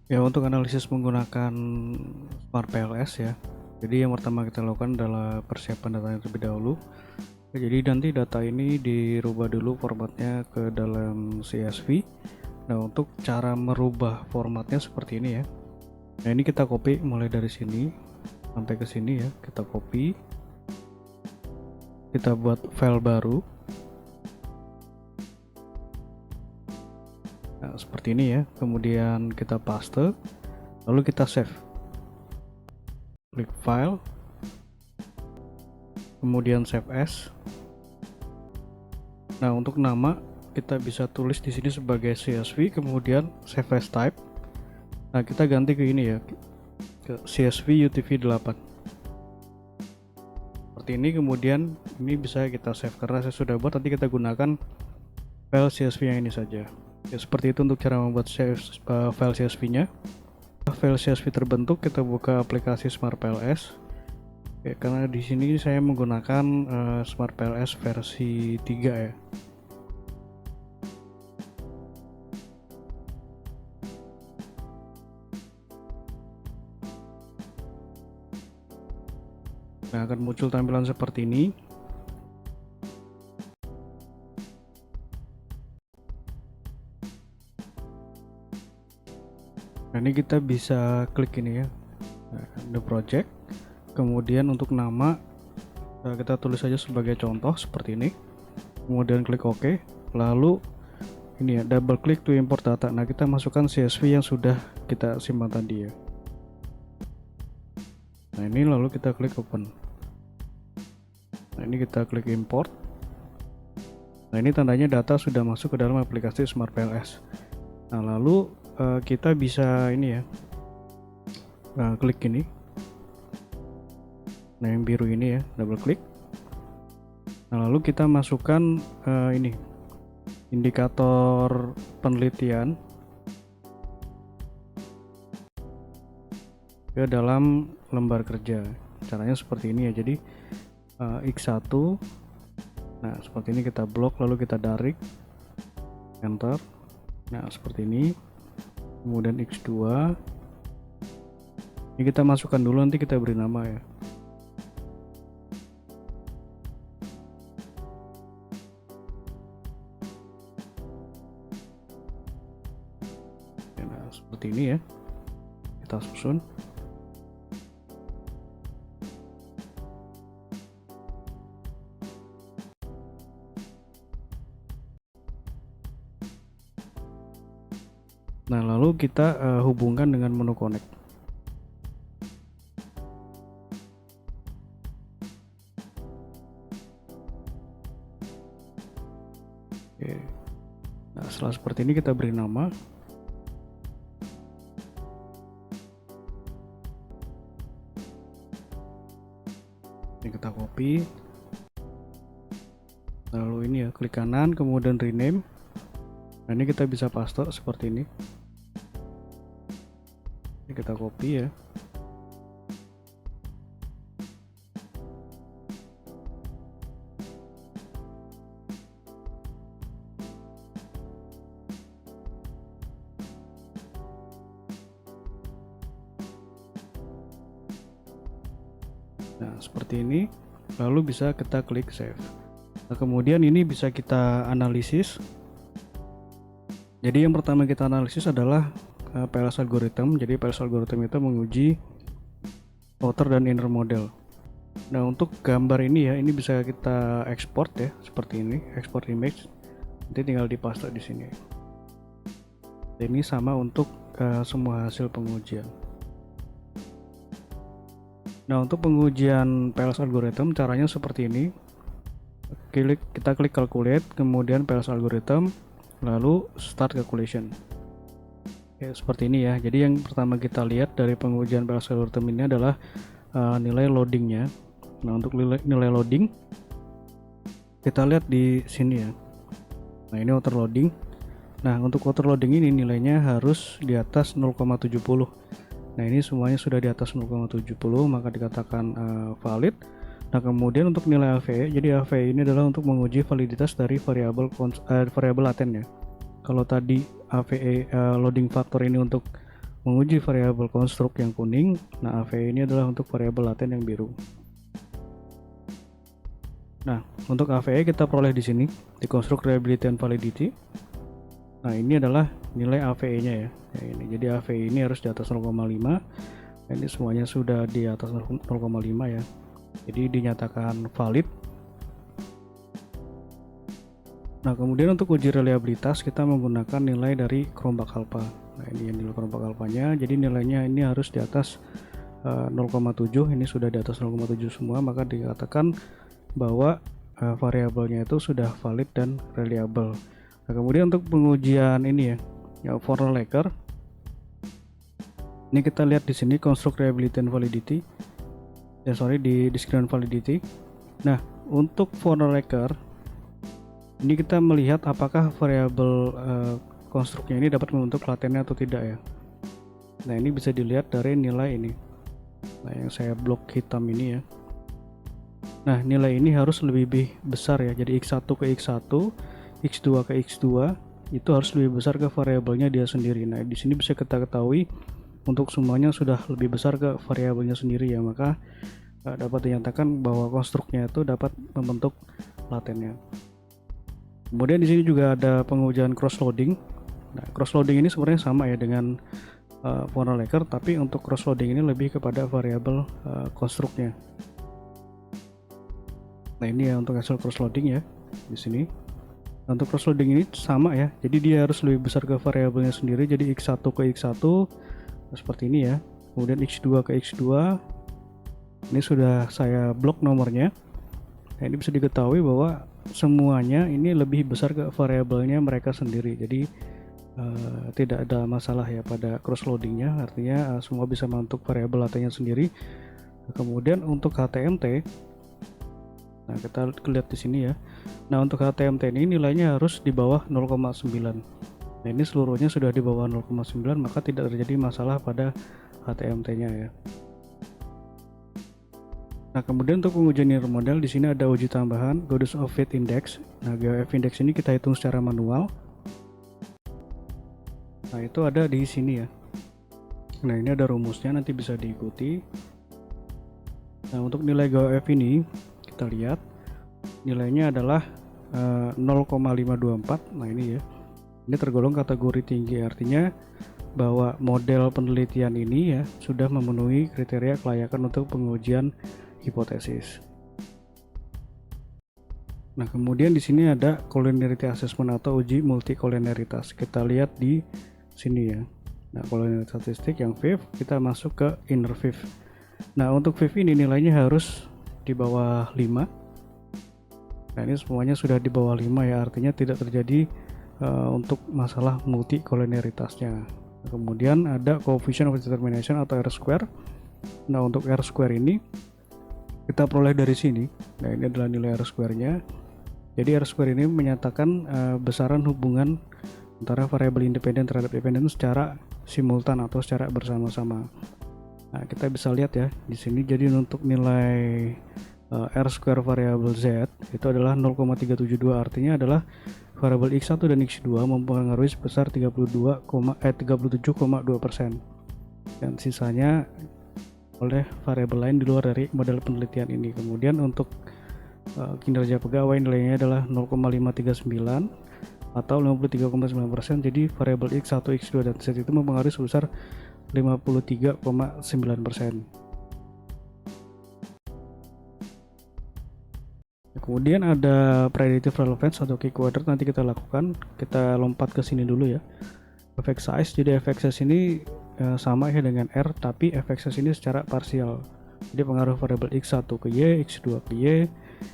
Ya, untuk analisis menggunakan Smart PLS ya. Jadi yang pertama kita lakukan adalah persiapan datanya terlebih dahulu. Jadi nanti data ini dirubah dulu formatnya ke dalam CSV. Nah, untuk cara merubah formatnya seperti ini ya. Nah, ini kita copy mulai dari sini sampai ke sini ya. Kita copy, kita buat file baru. Nah, seperti ini ya. Kemudian kita paste, lalu kita save. Klik file, kemudian save as. Nah, untuk nama kita bisa tulis di sini sebagai CSV, kemudian save as type. Nah, kita ganti ke ini ya, ke CSV UTF-8. Seperti ini, kemudian ini bisa kita save karena saya sudah buat, nanti kita gunakan file CSV yang ini saja. Ya, seperti itu untuk cara membuat file CSV-nya. File CSV terbentuk, kita buka aplikasi Smart PLS. Ya, karena di sini saya menggunakan Smart PLS versi 3 ya. Nah, akan muncul tampilan seperti ini. Nah, ini kita bisa klik ini ya, the project. Kemudian untuk nama kita tulis saja sebagai contoh seperti ini. Kemudian klik OK. Lalu ini ya, double klik to import data. Nah, kita masukkan CSV yang sudah kita simpan tadi ya. Nah, ini lalu kita klik open. Nah, ini kita klik import. Nah, ini tandanya data sudah masuk ke dalam aplikasi Smart PLS. Nah, lalu kita bisa ini ya, klik ini. Nah, yang biru ini ya, double klik. Nah, lalu kita masukkan ini indikator penelitian ke dalam lembar kerja. Caranya seperti ini ya. Jadi X1, nah seperti ini kita blok, lalu kita tarik enter. Nah, seperti ini. Kemudian X2 ini kita masukkan dulu, nanti kita beri nama ya. Nah, seperti ini ya, kita susun. Nah, lalu kita hubungkan dengan menu connect. Oke. Nah, setelah seperti ini kita beri nama. Ini kita copy. Lalu ini ya, klik kanan, kemudian rename. Nah, ini kita bisa paste seperti ini. Ini kita copy ya. Nah, seperti ini. Lalu bisa kita klik save. Nah, kemudian ini bisa kita analisis. Jadi yang pertama kita analisis adalah PLS algorithm. Jadi PLS algorithm itu menguji outer dan inner model. Nah, untuk gambar ini ya, ini bisa kita export ya, seperti ini, export image. Nanti tinggal dipaste di sini. Ini sama untuk semua hasil pengujian. Nah, untuk pengujian PLS algorithm caranya seperti ini. Kita klik calculate, kemudian PLS algorithm, lalu start calculation. Ya, seperti ini ya. Jadi yang pertama kita lihat dari pengujian PLS algorithm ini adalah nilai loadingnya. Nah, untuk nilai loading kita lihat di sini ya. Nah, ini outer loading. Nah, untuk outer loading ini nilainya harus di atas 0,70. Nah, ini semuanya sudah di atas 0,70, maka dikatakan valid. Nah, kemudian untuk nilai AVE, jadi AVE ini adalah untuk menguji validitas dari variabel laten ya. Kalau tadi AVE loading factor ini untuk menguji variabel konstruk yang kuning. Nah, AVE ini adalah untuk variabel laten yang biru. Nah, untuk AVE kita peroleh di sini di konstruk reliability and validity. Nah, ini adalah nilai AVE-nya ya. Ini. Jadi AVE ini harus di atas 0,5. Ini semuanya sudah di atas 0,5 ya. Jadi dinyatakan valid. Nah, kemudian untuk uji reliabilitas kita menggunakan nilai dari Cronbach alpha. Nah, ini nilai Cronbach alpha-nya. Jadi nilainya ini harus di atas 0,7. Ini sudah di atas 0,7 semua, maka dikatakan bahwa variabelnya itu sudah valid dan reliable. Nah, kemudian untuk pengujian ini ya Forner-Lecker. Ini kita lihat di sini konstruk reliability and validity. Di discriminant validity. Nah, untuk Forner-Lecker ini kita melihat apakah variabel konstruknya ini dapat membentuk latennya atau tidak ya. Nah, ini bisa dilihat dari nilai ini. Nah, yang saya blok hitam ini ya. Nah, nilai ini harus lebih besar ya. Jadi x1 ke x1, x2 ke x2 itu harus lebih besar ke variabelnya dia sendiri. Nah, di sini bisa kita ketahui untuk semuanya sudah lebih besar ke variabelnya sendiri ya, maka dapat dinyatakan bahwa konstruknya itu dapat membentuk latennya. Kemudian di sini juga ada pengujian cross loading. Nah, cross loading ini sebenarnya sama ya dengan Forner-Lecker, tapi untuk cross loading ini lebih kepada variabel konstruknya. Nah, ini ya untuk hasil cross loading ya di sini. Nah, untuk cross loading ini sama ya. Jadi dia harus lebih besar ke variabelnya sendiri. Jadi x1 ke x1 seperti ini ya. Kemudian x2 ke x2. Ini sudah saya blok nomornya. Nah, ini bisa diketahui bahwa semuanya ini lebih besar ke variabelnya mereka sendiri. Jadi tidak ada masalah ya pada cross loadingnya. Artinya semua bisa membentuk variabel latennya sendiri. Nah, kemudian untuk HTMT. Nah, kita lihat di sini ya. Nah, untuk HTMT ini nilainya harus di bawah 0,9. Nah, ini seluruhnya sudah di bawah 0,9, maka tidak terjadi masalah pada HTMT-nya ya. Nah, kemudian untuk pengujian inner model di sini ada uji tambahan Goddess of Fit Index. Nah, GOF Index ini kita hitung secara manual. Nah, itu ada di sini ya. Nah, ini ada rumusnya, nanti bisa diikuti. Nah, untuk nilai GOF ini kita lihat nilainya adalah 0,524. Nah, ini ya, ini tergolong kategori tinggi, artinya bahwa model penelitian ini ya sudah memenuhi kriteria kelayakan untuk pengujian hipotesis. Nah, kemudian di sini ada collinearity assessment atau uji multicollinearitas. Kita lihat di sini ya. Nah, collinearity statistik yang fifth, kita masuk ke inner fifth. Nah, untuk fifth ini nilainya harus di bawah 5. Nah, ini semuanya sudah di bawah 5 ya, artinya tidak terjadi untuk masalah multicollinearitasnya. Nah, kemudian ada coefficient of determination atau R-square. Nah, untuk R-square ini kita peroleh dari sini. Nah, ini adalah nilai R-square-nya. Jadi R-square ini menyatakan besaran hubungan antara variabel independen terhadap dependen secara simultan atau secara bersama-sama. Nah, kita bisa lihat ya di sini. Jadi untuk nilai R-square variabel Z itu adalah 0,372, artinya adalah variabel X1 dan X2 mempengaruhi sebesar 37,2%, dan sisanya oleh variabel lain di luar dari model penelitian ini. Kemudian untuk kinerja pegawai nilainya adalah 0,539 atau 53,9%. Jadi variabel X1, X2 dan Z itu mempengaruhi sebesar 53,9%. Kemudian ada predictive relevance atau Q-quadrat, nanti kita lakukan. Kita lompat ke sini dulu ya. Effect size, jadi effect size ini sama ya dengan R, tapi effect size ini secara parsial. Jadi pengaruh variabel X1 ke Y, X2 ke Y,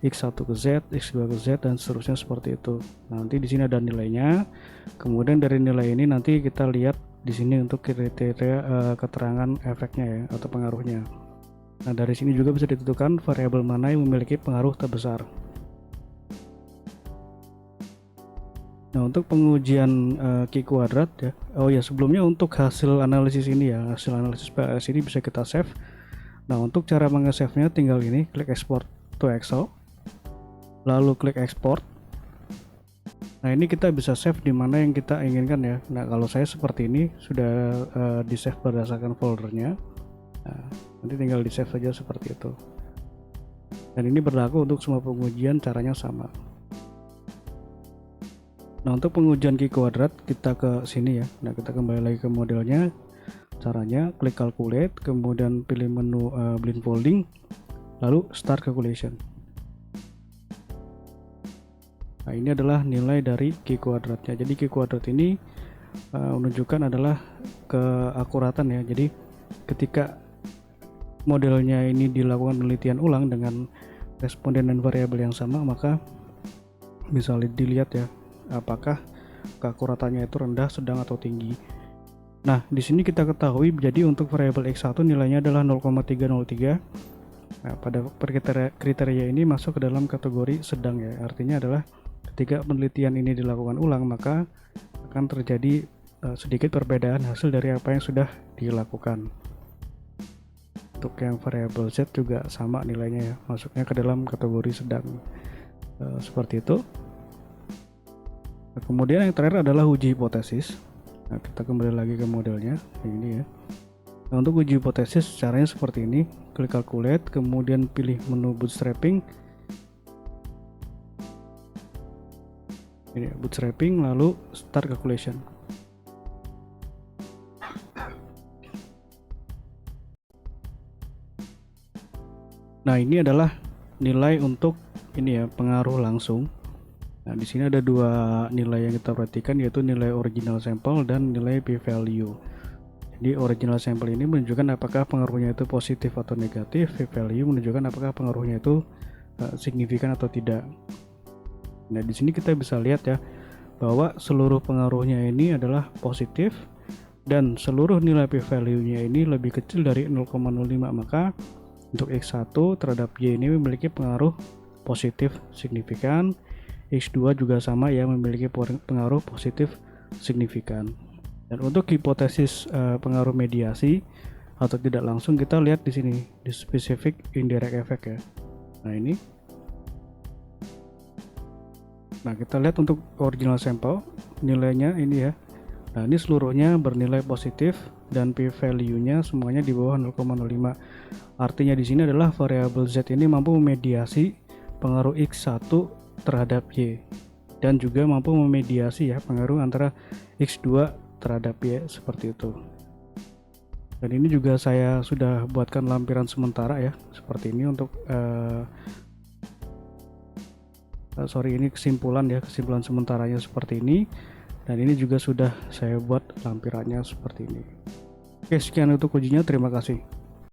X1 ke Z, X2 ke Z, dan seterusnya seperti itu. Nanti di sini ada nilainya. Kemudian dari nilai ini nanti kita lihat di sini untuk kriteria keterangan efeknya ya atau pengaruhnya. Nah, dari sini juga bisa ditentukan variabel mana yang memiliki pengaruh terbesar. Nah, untuk pengujian Q-quadrat ya. Oh ya, sebelumnya untuk hasil analisis ini ya, hasil analisis PLS ini bisa kita save. Nah, untuk cara nge-save-nya tinggal ini, klik export to Excel. Lalu klik export. Nah, ini kita bisa save di mana yang kita inginkan ya. Nah, kalau saya seperti ini sudah di save berdasarkan foldernya. Nah, nanti tinggal di save saja seperti itu. Dan ini berlaku untuk semua pengujian, caranya sama. Nah, untuk pengujian Q kuadrat kita ke sini ya. Nah, kita kembali lagi ke modelnya. Caranya klik calculate, kemudian pilih menu blindfolding, lalu start calculation. Nah, ini adalah nilai dari Q kuadratnya. Jadi Q kuadrat ini menunjukkan adalah keakuratan ya. Jadi ketika modelnya ini dilakukan penelitian ulang dengan responden dan variabel yang sama, maka bisa dilihat ya apakah keakuratannya itu rendah, sedang atau tinggi. Nah, di sini kita ketahui jadi untuk variabel X1 nilainya adalah 0,303. Nah, pada kriteria ini masuk ke dalam kategori sedang ya. Artinya adalah ketika penelitian ini dilakukan ulang, maka akan terjadi sedikit perbedaan hasil dari apa yang sudah dilakukan. Untuk yang variabel Z juga sama nilainya ya, masuknya ke dalam kategori sedang. Seperti itu. Nah, kemudian yang terakhir adalah uji hipotesis. Nah, kita kembali lagi ke modelnya ini ya. Nah, untuk uji hipotesis caranya seperti ini. Klik calculate, kemudian pilih menu bootstrapping. Ini bootstrapping, lalu start calculation. Nah, ini adalah nilai untuk ini ya, pengaruh langsung. Nah, di sini ada dua nilai yang kita perhatikan, yaitu nilai original sampel dan nilai p-value. Jadi original sampel ini menunjukkan apakah pengaruhnya itu positif atau negatif, p-value menunjukkan apakah pengaruhnya itu signifikan atau tidak. Nah, di sini kita bisa lihat ya bahwa seluruh pengaruhnya ini adalah positif dan seluruh nilai p-value-nya ini lebih kecil dari 0,05. Maka untuk X1 terhadap Y ini memiliki pengaruh positif signifikan. X2 juga sama ya, memiliki pengaruh positif signifikan. Dan untuk hipotesis pengaruh mediasi atau tidak langsung, kita lihat di sini di specific indirect effect ya. Nah, ini. Nah, kita lihat untuk original sampel nilainya ini ya. Nah, ini seluruhnya bernilai positif dan p-value-nya semuanya di bawah 0,05. Artinya di sini adalah variabel Z ini mampu memediasi pengaruh X1 terhadap Y dan juga mampu memediasi ya pengaruh antara X2 terhadap Y seperti itu. Dan ini juga saya sudah buatkan lampiran sementara ya seperti ini untuk ini kesimpulan ya, kesimpulan sementaranya seperti ini. Dan ini juga sudah saya buat lampirannya seperti ini. Oke, sekian untuk ujinya, terima kasih.